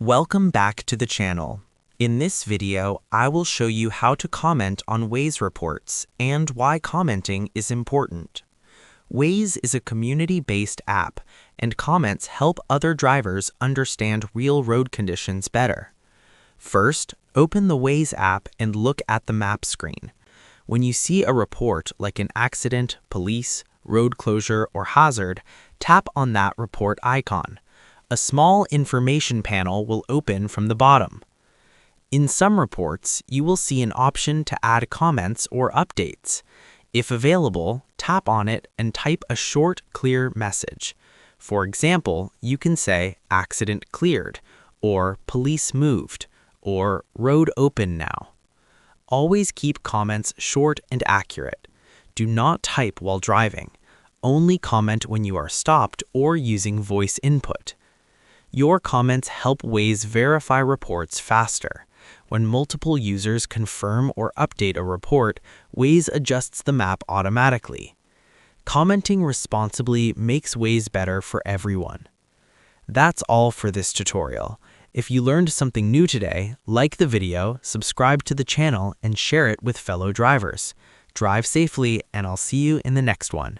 Welcome back to the channel. In this video, I will show you how to comment on Waze reports and why commenting is important. Waze is a community-based app, and comments help other drivers understand real road conditions better. First, open the Waze app and look at the map screen. When you see a report like an accident, police, road closure, or hazard, tap on that report icon. A small information panel will open from the bottom. In some reports, you will see an option to add comments or updates. If available, tap on it and type a short, clear message. For example, you can say "accident cleared," or "police moved," or "road open now." Always keep comments short and accurate. Do not type while driving. Only comment when you are stopped or using voice input. Your comments help Waze verify reports faster. When multiple users confirm or update a report, Waze adjusts the map automatically. Commenting responsibly makes Waze better for everyone. That's all for this tutorial. If you learned something new today, like the video, subscribe to the channel, and share it with fellow drivers. Drive safely, and I'll see you in the next one.